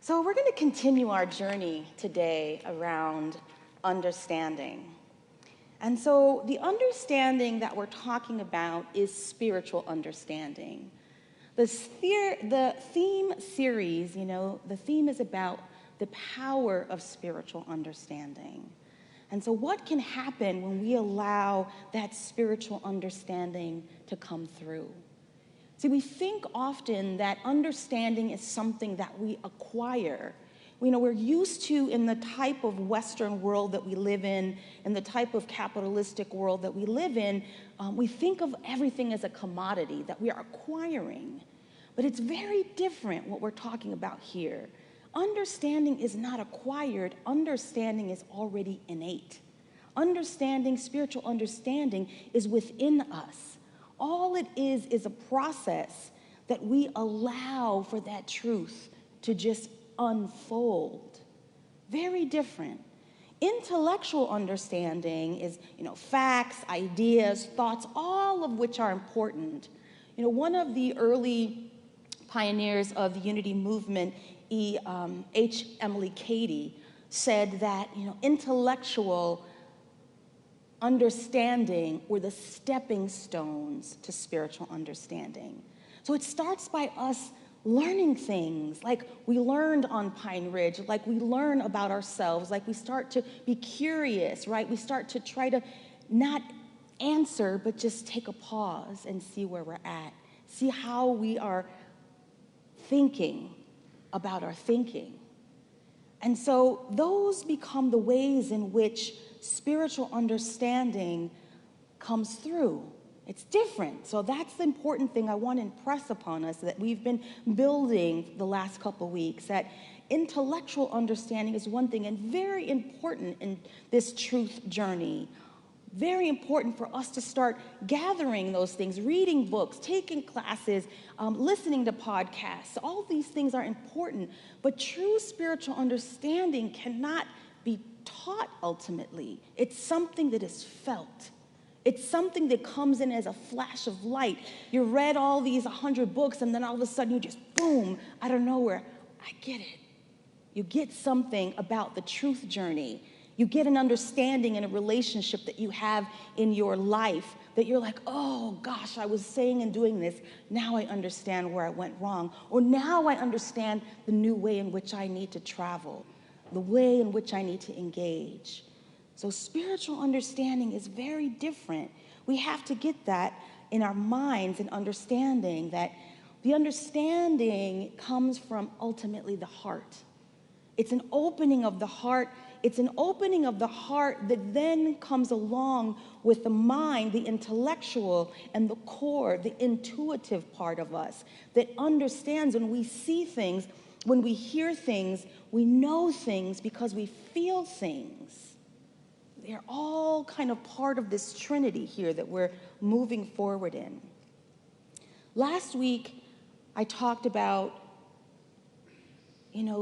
So we're going to continue our journey today around understanding. And so the understanding that we're talking about is spiritual understanding. The theme series, the theme is about the power of spiritual understanding. And so what can happen when we allow that spiritual understanding to come through? See, we think often that understanding is something that we acquire. We're used to, in the type of Western world that we live in the type of capitalistic world that we live in, we think of everything as a commodity that we are acquiring. But it's very different what we're talking about here. Understanding is not acquired. Understanding is already innate. Spiritual understanding is within us. All it is a process that we allow for that truth to just unfold. Very different. Intellectual understanding is, facts, ideas, thoughts, all of which are important. One of the early pioneers of the unity movement, H. Emily Cady, said that, intellectual understanding were the stepping stones to spiritual understanding. So it starts by us learning things like we learned on Pine Ridge, like we learn about ourselves, like we start to be curious, right? We start to try to not answer, but just take a pause and see where we're at, see how we are thinking about our thinking. And so those become the ways in which spiritual understanding comes through. It's different. So that's the important thing I want to impress upon us that we've been building the last couple weeks, that intellectual understanding is one thing and very important in this truth journey. Very important for us to start gathering those things, reading books, taking classes, listening to podcasts. All these things are important, but true spiritual understanding cannot be taught ultimately. It's something that is felt. It's something that comes in as a flash of light. You read all these 100 books and then all of a sudden you just, boom, out of nowhere, I get it. You get something about the truth journey. You get an understanding in a relationship that you have in your life that you're like, oh gosh, I was saying and doing this. Now I understand where I went wrong. Or now I understand the new way in which I need to travel, the way in which I need to engage. So spiritual understanding is very different. We have to get that in our minds and understanding that the understanding comes from ultimately the heart. It's an opening of the heart. It's an opening of the heart that then comes along with the mind, the intellectual, and the core, the intuitive part of us that understands when we see things, when we hear things, we know things because we feel things. They're all kind of part of this trinity here that we're moving forward in. Last week, I talked about,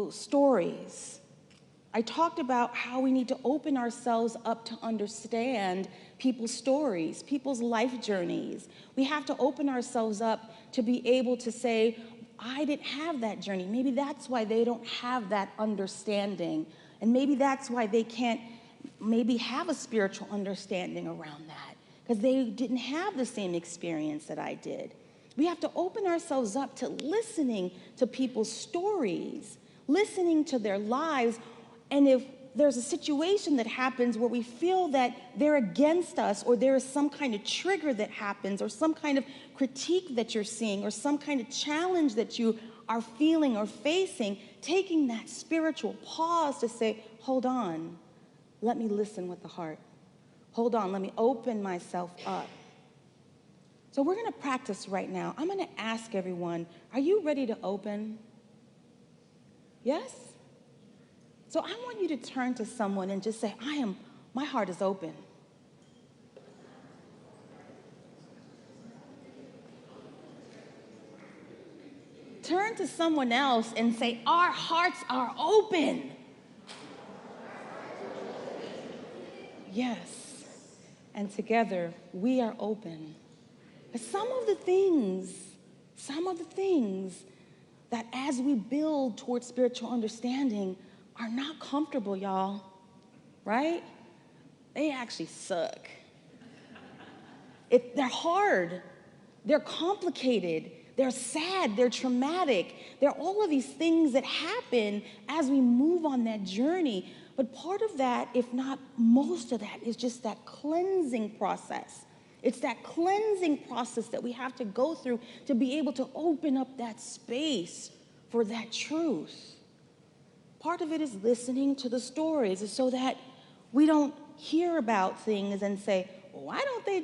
stories. I talked about how we need to open ourselves up to understand people's stories, people's life journeys. We have to open ourselves up to be able to say, I didn't have that journey. Maybe that's why they don't have that understanding. And maybe that's why they can't maybe have a spiritual understanding around that, because they didn't have the same experience that I did. We have to open ourselves up to listening to people's stories, listening to their lives. And if there's a situation that happens where we feel that they're against us, or there is some kind of trigger that happens, or some kind of critique that you're seeing, or some kind of challenge that you are feeling or facing, taking that spiritual pause to say, hold on, let me listen with the heart. Hold on, let me open myself up. So we're going to practice right now. I'm going to ask everyone, are you ready to open? Yes? So I want you to turn to someone and just say, my heart is open. Turn to someone else and say, our hearts are open. Yes. And together, we are open. But some of the things that as we build towards spiritual understanding are not comfortable, y'all, right? They actually suck. They're hard, they're complicated, they're sad, they're traumatic. They're all of these things that happen as we move on that journey. But part of that, if not most of that, is just that cleansing process. It's that cleansing process that we have to go through to be able to open up that space for that truth. Part of it is listening to the stories so that we don't hear about things and say, well, why don't they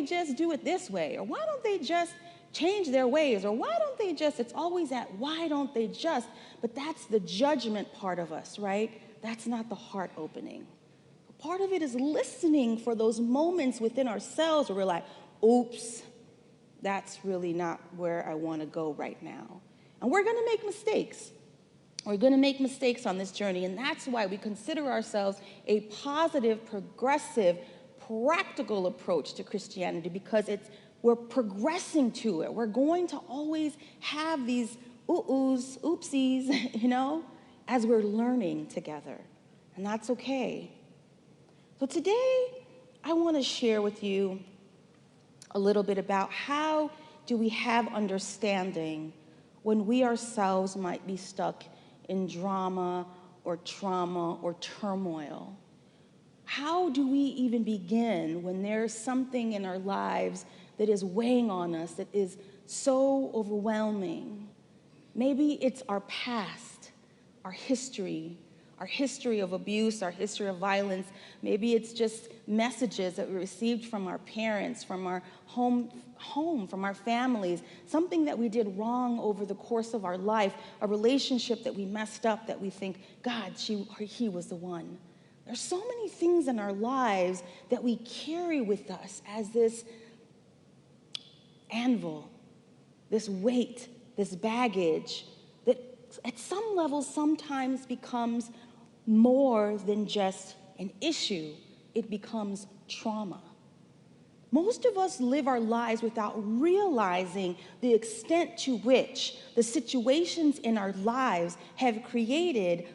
just do it this way? Or why don't they just change their ways? Or why don't they just, it's always that why don't they just, but that's the judgment part of us, right? That's not the heart opening. Part of it is listening for those moments within ourselves where we're like, oops, that's really not where I want to go right now. And we're going to make mistakes. We're going to make mistakes on this journey, and that's why we consider ourselves a positive, progressive, practical approach to Christianity, because we're progressing to it. We're going to always have these ooh-oohs, oopsies, as we're learning together, and that's okay. So today, I want to share with you a little bit about how do we have understanding when we ourselves might be stuck in drama or trauma or turmoil. How do we even begin when there's something in our lives that is weighing on us, that is so overwhelming? Maybe it's our past, our history of abuse, our history of violence. Maybe it's just messages that we received from our parents, from our home, from our families, something that we did wrong over the course of our life, a relationship that we messed up that we think, God, he was the one. There's so many things in our lives that we carry with us as this anvil, this weight, this baggage that at some level sometimes becomes more than just an issue. It becomes trauma. Most of us live our lives without realizing the extent to which the situations in our lives have created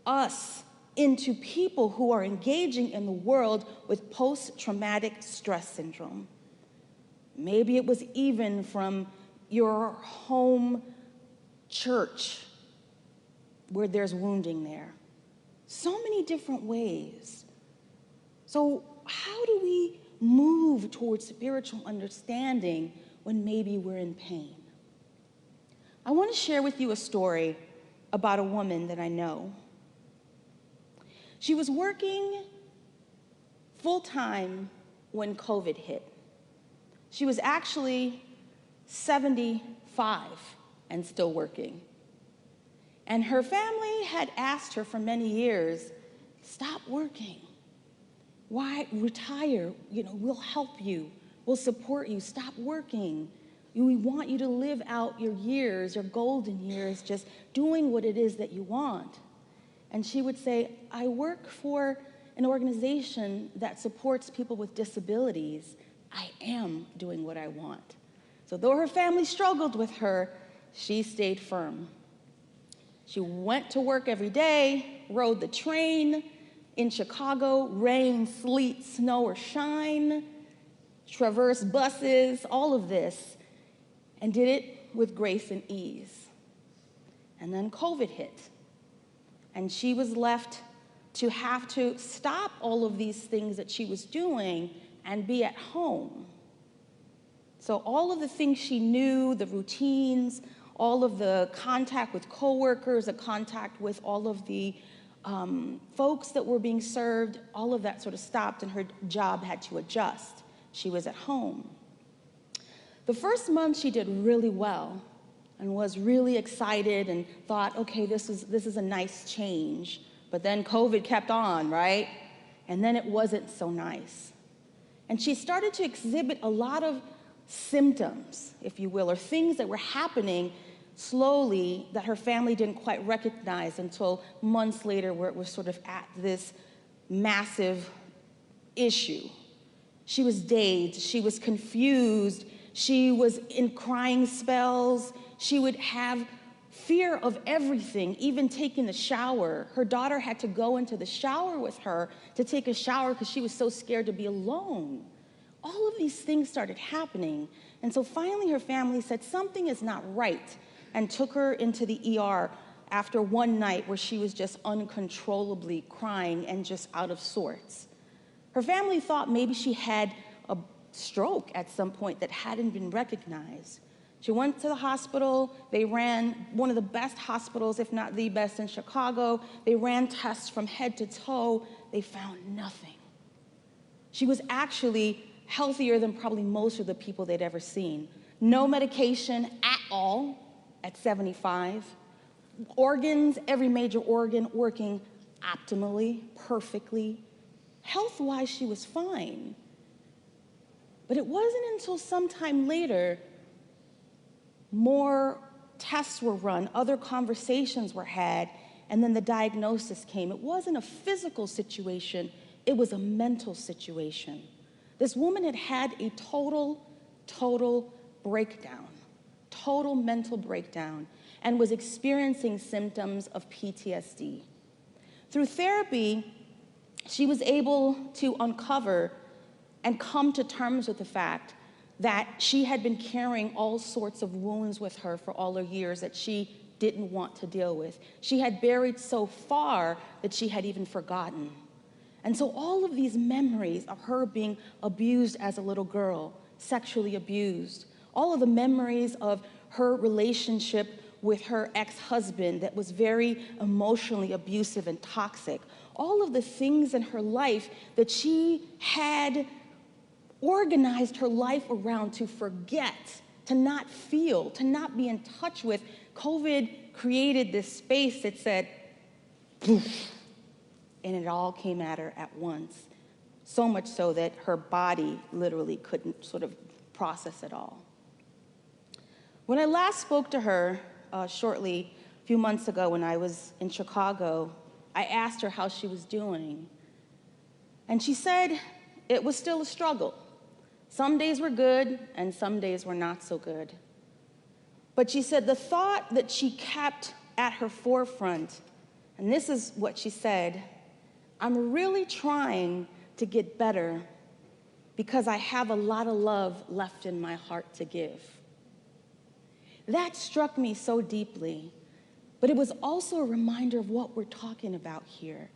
us into people who are engaging in the world with post-traumatic stress syndrome. Maybe it was even from your home church where there's wounding there. So many different ways. So how do we move towards spiritual understanding when maybe we're in pain? I want to share with you a story about a woman that I know. She was working full-time when COVID hit. She was actually 75 and still working. And her family had asked her for many years, stop working. Why retire? We'll help you. We'll support you. Stop working. We want you to live out your years, your golden years, just doing what it is that you want. And she would say, I work for an organization that supports people with disabilities. I am doing what I want. So though her family struggled with her, she stayed firm. She went to work every day, rode the train in Chicago, rain, sleet, snow, or shine, traversed buses, all of this, and did it with grace and ease. And then COVID hit, and she was left to have to stop all of these things that she was doing and be at home. So all of the things she knew, the routines, all of the contact with coworkers, the contact with all of the folks that were being served, all of that sort of stopped, and her job had to adjust. She was at home. The first month she did really well and was really excited and thought, okay, this is a nice change. But then COVID kept on, right? And then it wasn't so nice. And she started to exhibit a lot of symptoms, if you will, or things that were happening slowly that her family didn't quite recognize until months later, where it was sort of at this massive issue. She was dazed, she was confused, She was in crying spells. She would have fear of everything, even taking the shower. Her daughter had to go into the shower with her to take a shower because she was so scared to be alone. All of these things started happening. And so finally her family said something is not right and took her into the ER after one night where she was just uncontrollably crying and just out of sorts. Her family thought maybe she had a stroke at some point that hadn't been recognized. She went to the hospital. They ran one of the best hospitals, if not the best, in Chicago. They ran tests from head to toe. They found nothing. She was actually healthier than probably most of the people they'd ever seen. No medication at all at 75. Organs, every major organ working optimally, perfectly. Health-wise, she was fine. But it wasn't until sometime later more tests were run, other conversations were had, and then the diagnosis came. It wasn't a physical situation, it was a mental situation. This woman had had a total breakdown, total mental breakdown, and was experiencing symptoms of PTSD. Through therapy, she was able to uncover and come to terms with the fact that she had been carrying all sorts of wounds with her for all her years that she didn't want to deal with. She had buried so far that she had even forgotten. And so all of these memories of her being abused as a little girl, sexually abused, all of the memories of her relationship with her ex-husband that was very emotionally abusive and toxic, all of the things in her life that she had organized her life around to forget, to not feel, to not be in touch with. COVID created this space that said, poof, and it all came at her at once. So much so that her body literally couldn't sort of process it all. When I last spoke to her shortly, a few months ago when I was in Chicago, I asked her how she was doing. And she said it was still a struggle. Some days were good, and some days were not so good. But she said the thought that she kept at her forefront, and this is what she said, I'm really trying to get better because I have a lot of love left in my heart to give. That struck me so deeply, but it was also a reminder of what we're talking about here,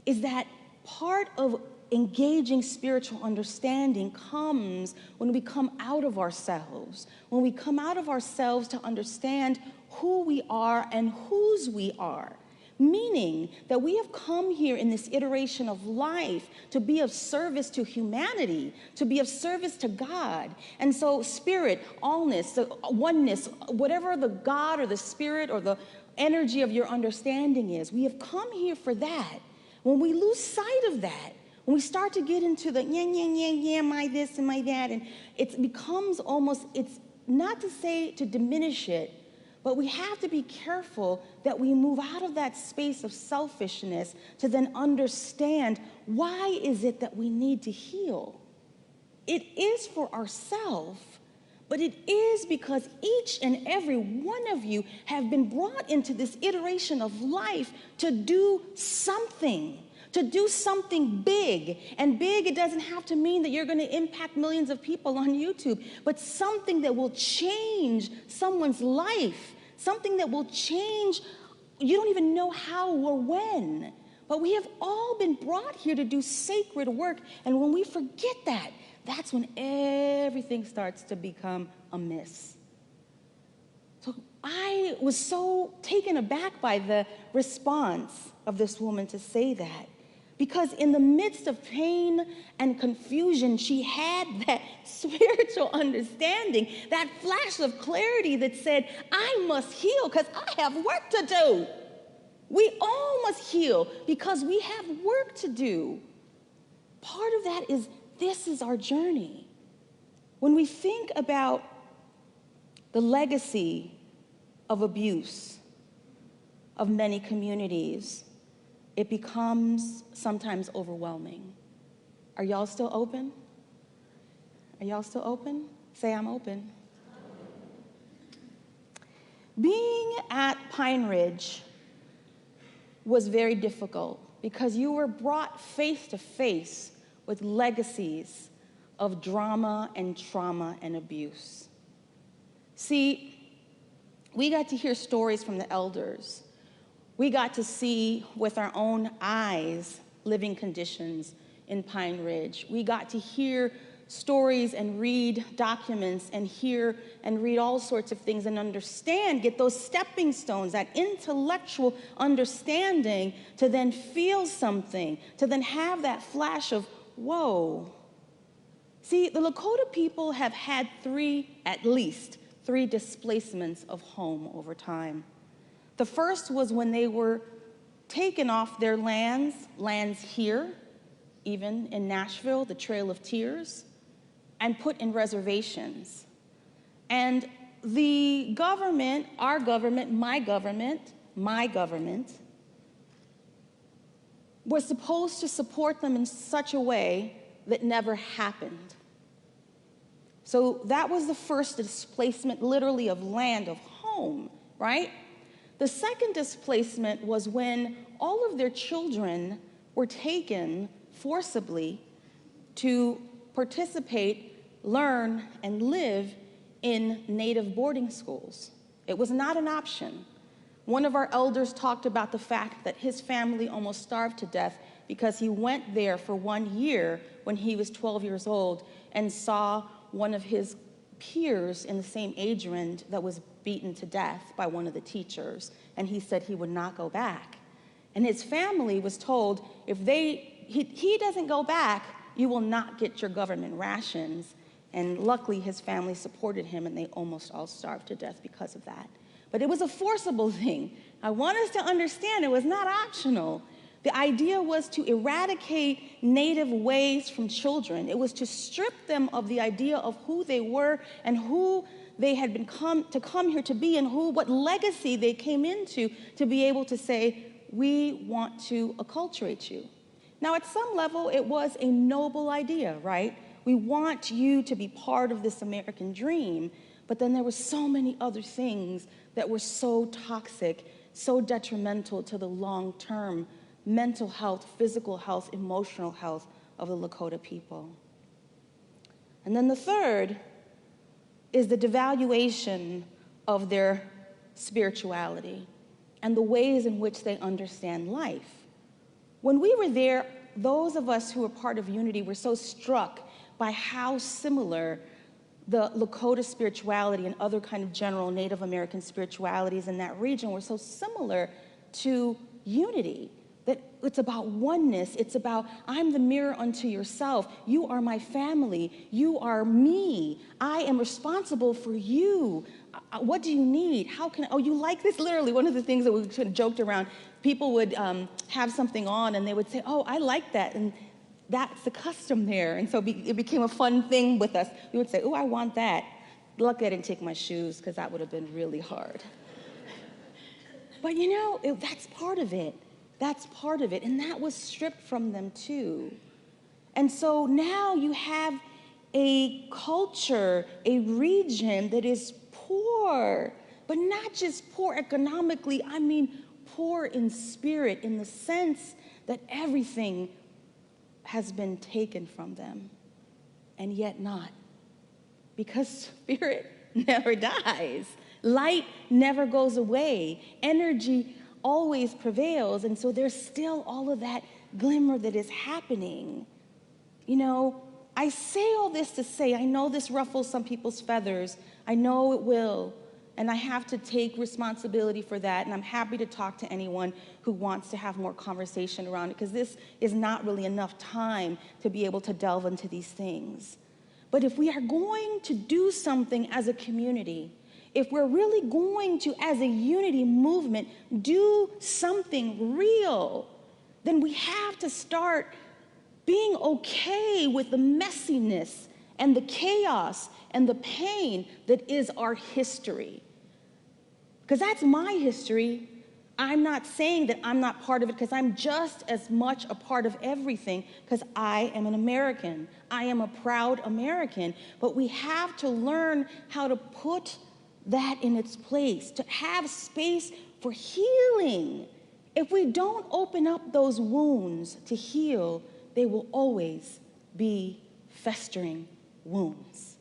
is that part of engaging spiritual understanding comes when we come out of ourselves, when we come out of ourselves to understand who we are and whose we are. Meaning that we have come here in this iteration of life to be of service to humanity, to be of service to God. And so spirit, allness, the oneness, whatever the God or the spirit or the energy of your understanding is, we have come here for that. When we lose sight of that, when we start to get into the my this and my that, and it becomes almost, it's not to say to diminish it, but we have to be careful that we move out of that space of selfishness to then understand why is it that we need to heal. It is for ourselves, but it is because each and every one of you have been brought into this iteration of life to do something big. And big, it doesn't have to mean that you're going to impact millions of people on YouTube, but something that will change someone's life, something that will change, you don't even know how or when. But we have all been brought here to do sacred work, and when we forget that, that's when everything starts to become amiss. So I was so taken aback by the response of this woman to say that. Because in the midst of pain and confusion, she had that spiritual understanding, that flash of clarity that said, I must heal because I have work to do. We all must heal because we have work to do. Part of that is, this is our journey. When we think about the legacy of abuse of many communities, it becomes sometimes overwhelming. Are y'all still open? Are y'all still open? Say, I'm open. Being at Pine Ridge was very difficult because you were brought face to face with legacies of drama and trauma and abuse. See, we got to hear stories from the elders. We got to see with our own eyes living conditions in Pine Ridge. We got to hear stories and read documents and hear and read all sorts of things and understand, get those stepping stones, that intellectual understanding to then feel something, to then have that flash of, whoa. See, the Lakota people have had at least three displacements of home over time. The first was when they were taken off their lands here, even in Nashville, the Trail of Tears, and put in reservations. And the government, our government, my government, was supposed to support them in such a way that never happened. So that was the first displacement, literally, of land, of home, right? The second displacement was when all of their children were taken forcibly to participate, learn, and live in Native boarding schools. It was not an option. One of our elders talked about the fact that his family almost starved to death because he went there for 1 year when he was 12 years old and saw one of his peers in the same age range that was beaten to death by one of the teachers, and he said he would not go back. And his family was told, if he doesn't go back, you will not get your government rations. And luckily, his family supported him, and they almost all starved to death because of that. But it was a forcible thing. I want us to understand it was not optional. The idea was to eradicate Native ways from children. It was to strip them of the idea of who they were and who they had been come here to be, and what legacy they came into to be able to say, we want to acculturate you. Now, at some level, it was a noble idea, right? We want you to be part of this American dream, but then there were so many other things that were so toxic, so detrimental to the long-term mental health, physical health, emotional health of the Lakota people. And then the third is the devaluation of their spirituality and the ways in which they understand life. When we were there, those of us who were part of Unity were so struck by how similar the Lakota spirituality and other kind of general Native American spiritualities in that region were so similar to Unity. That it's about oneness. It's about, I'm the mirror unto yourself. You are my family. You are me. I am responsible for you. What do you need? Oh, you like this? Literally, one of the things that we sort of joked around, people would have something on and they would say, oh, I like that. And that's the custom there. And so it became a fun thing with us. We would say, oh, I want that. Luckily, I didn't take my shoes because that would have been really hard. But that's part of it. That's part of it, and that was stripped from them too. And so now you have a culture, a region that is poor, but not just poor economically, I mean poor in spirit, in the sense that everything has been taken from them, and yet not. Because spirit never dies. Light never goes away. Energy always prevails, and so there's still all of that glimmer that is happening. I say all this to say, I know this ruffles some people's feathers. I know it will, and I have to take responsibility for that, and I'm happy to talk to anyone who wants to have more conversation around it, because this is not really enough time to be able to delve into these things. But if we are going to do something as a community, if we're really going to, as a unity movement, do something real, then we have to start being okay with the messiness and the chaos and the pain that is our history. Because that's my history. I'm not saying that I'm not part of it, because I'm just as much a part of everything, because I am an American. I am a proud American. But we have to learn how to put that in its place, to have space for healing. If we don't open up those wounds to heal, they will always be festering wounds.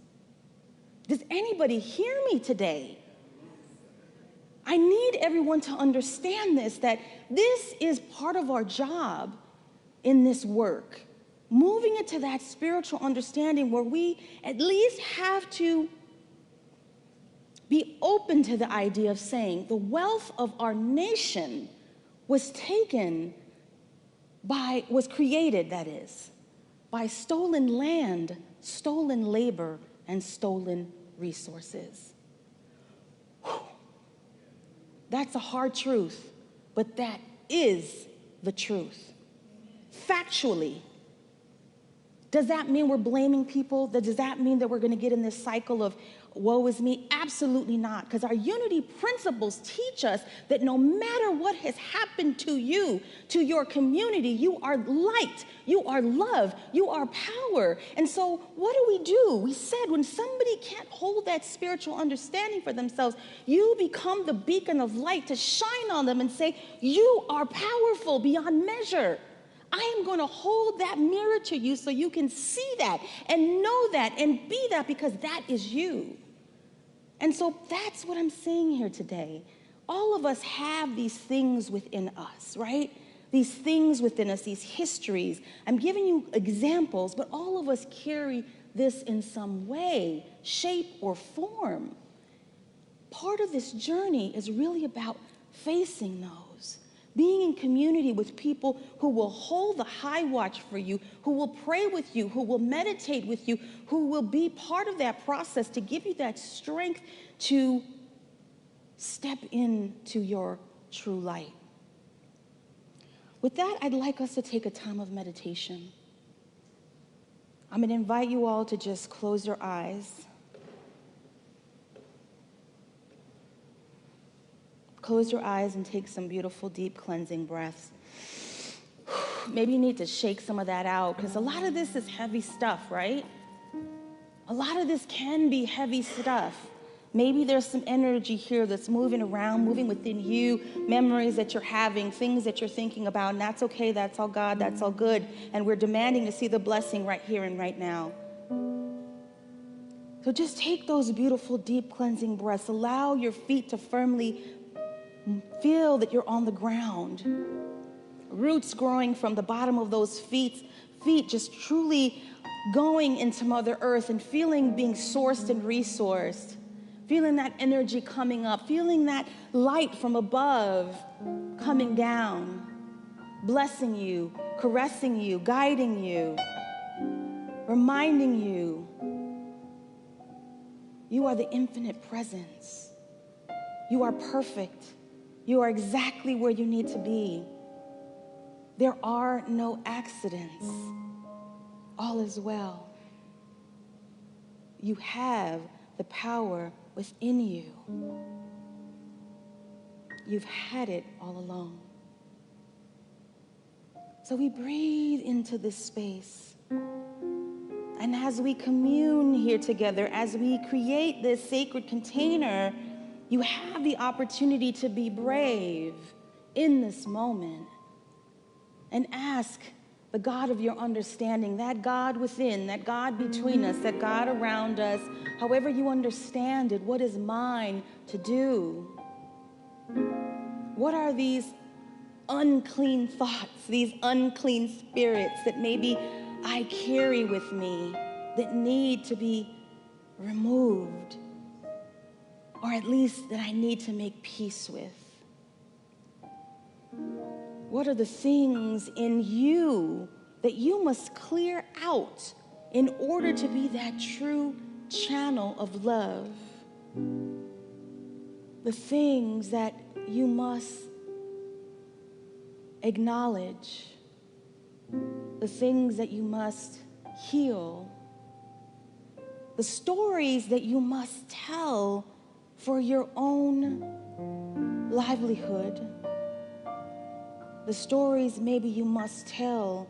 Does anybody hear me today? I need everyone to understand this, that this is part of our job in this work. Moving into that spiritual understanding where we at least have to be open to the idea of saying the wealth of our nation was created, that is, by stolen land, stolen labor, and stolen resources. Whew. That's a hard truth, but that is the truth. Factually. Does that mean we're blaming people? Does that mean that we're going to get in this cycle of woe is me? Absolutely not, because our unity principles teach us that no matter what has happened to you, to your community, you are light, you are love, you are power. And so what do? We said when somebody can't hold that spiritual understanding for themselves, you become the beacon of light to shine on them and say, you are powerful beyond measure. I am going to hold that mirror to you so you can see that and know that and be that, because that is you. And so that's what I'm saying here today. All of us have these things within us, right? These things within us, these histories. I'm giving you examples, but all of us carry this in some way, shape, or form. Part of this journey is really about facing those. Being in community with people who will hold the high watch for you, who will pray with you, who will meditate with you, who will be part of that process to give you that strength to step into your true light. With that, I'd like us to take a time of meditation. I'm going to invite you all to just close your eyes. Close your eyes and take some beautiful, deep cleansing breaths. Maybe you need to shake some of that out, because a lot of this is heavy stuff, right? A lot of this can be heavy stuff. Maybe there's some energy here that's moving around, moving within you, memories that you're having, things that you're thinking about, and that's okay, that's all God, that's all good, and we're demanding to see the blessing right here and right now. So just take those beautiful, deep cleansing breaths. Allow your feet to firmly feel that you're on the ground. Roots growing from the bottom of those feet just truly going into Mother Earth and feeling being sourced and resourced. Feeling that energy coming up, feeling that light from above coming down, blessing you, caressing you, guiding you, reminding you you are the infinite presence. You are perfect. You are exactly where you need to be. There are no accidents. All is well. You have the power within you. You've had it all along. So we breathe into this space. And as we commune here together, as we create this sacred container, you have the opportunity to be brave in this moment and ask the God of your understanding, that God within, that God between us, that God around us, however you understand it, what is mine to do? What are these unclean thoughts, these unclean spirits that maybe I carry with me that need to be removed, or at least that I need to make peace with? What are the things in you that you must clear out in order to be that true channel of love? The things that you must acknowledge, the things that you must heal, the stories that you must tell for your own livelihood, the stories maybe you must tell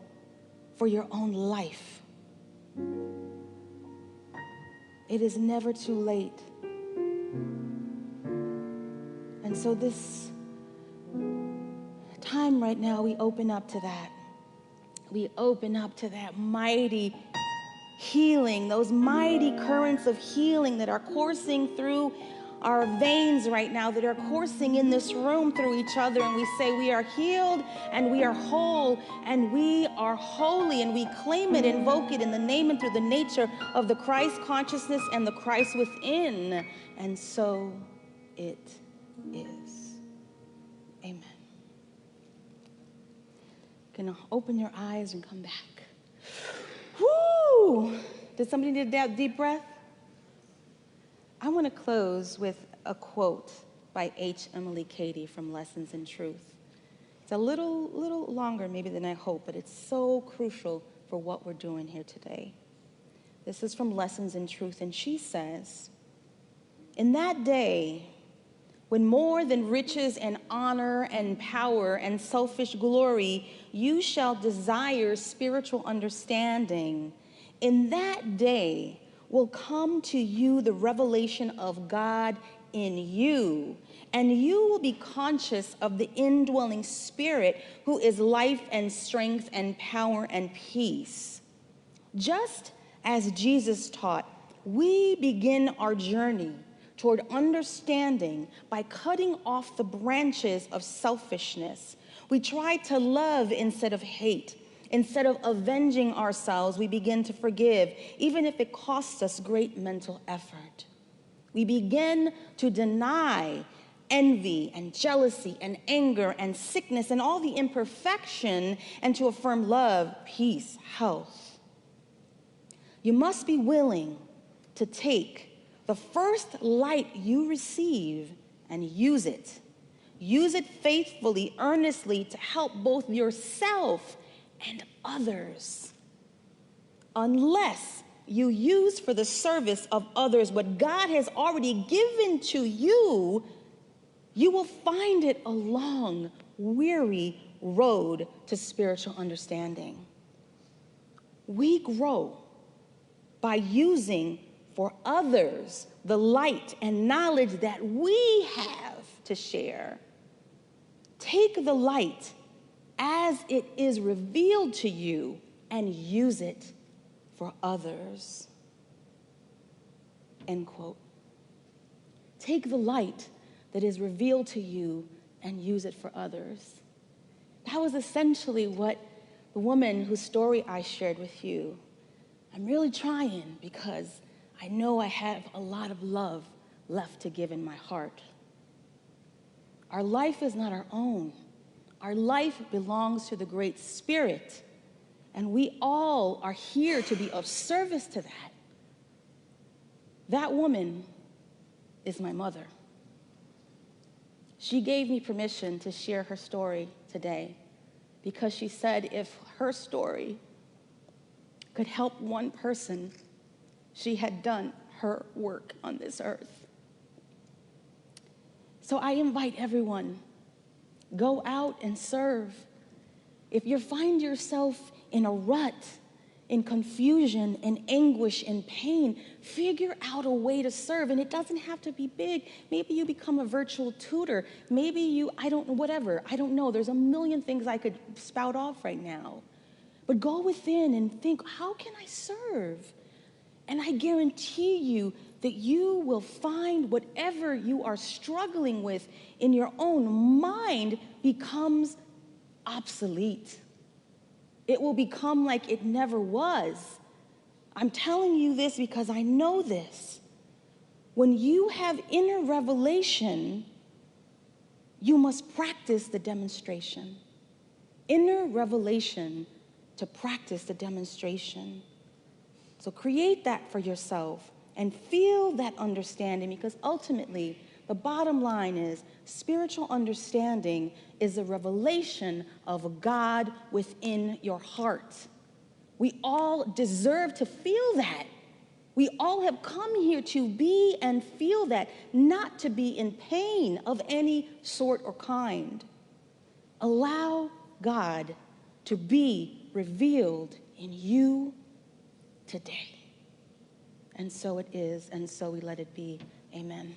for your own life. It is never too late. And so this time right now, we open up to that. We open up to that mighty healing, those mighty currents of healing that are coursing through our veins right now, that are coursing in this room through each other. And we say we are healed and we are whole and we are holy, and we claim it, invoke it in the name and through the nature of the Christ consciousness and the Christ within. And so it is. Amen. Gonna open your eyes and come back. Woo! Did somebody need a deep breath? I want to close with a quote by H. Emily Cady from Lessons in Truth. It's a little longer maybe than I hope, but it's so crucial for what we're doing here today. This is from Lessons in Truth, and she says, "In that day, when more than riches and honor and power and selfish glory, you shall desire spiritual understanding, in that day will come to you the revelation of God in you, and you will be conscious of the indwelling Spirit who is life and strength and power and peace. Just as Jesus taught, we begin our journey toward understanding by cutting off the branches of selfishness. We try to love instead of hate. Instead of avenging ourselves, we begin to forgive, even if it costs us great mental effort. We begin to deny envy and jealousy and anger and sickness and all the imperfection, and to affirm love, peace, health. You must be willing to take the first light you receive and use it. Use it faithfully, earnestly, to help both yourself and others. Unless you use for the service of others what God has already given to you, you will find it a long, weary road to spiritual understanding. We grow by using for others the light and knowledge that we have to share. Take the light as it is revealed to you and use it for others." End quote. Take the light that is revealed to you and use it for others. That was essentially what the woman whose story I shared with you. I'm really trying because I know I have a lot of love left to give in my heart. Our life is not our own. Our life belongs to the Great Spirit, and we all are here to be of service to that. That woman is my mother. She gave me permission to share her story today because she said if her story could help one person, she had done her work on this earth. So I invite everyone, go out and serve. If you find yourself in a rut, in confusion, in anguish, in pain, figure out a way to serve. And it doesn't have to be big. Maybe you become a virtual tutor. Maybe you, I don't know, whatever. I don't know. There's a million things I could spout off right now. But go within and think, how can I serve? And I guarantee you that you will find whatever you are struggling with in your own mind becomes obsolete. It will become like it never was. I'm telling you this because I know this. When you have inner revelation, you must practice the demonstration. Inner revelation to practice the demonstration. So create that for yourself and feel that understanding, because ultimately the bottom line is spiritual understanding is a revelation of God within your heart. We all deserve to feel that. We all have come here to be and feel that, not to be in pain of any sort or kind. Allow God to be revealed in you today. And so it is, and so we let it be. Amen.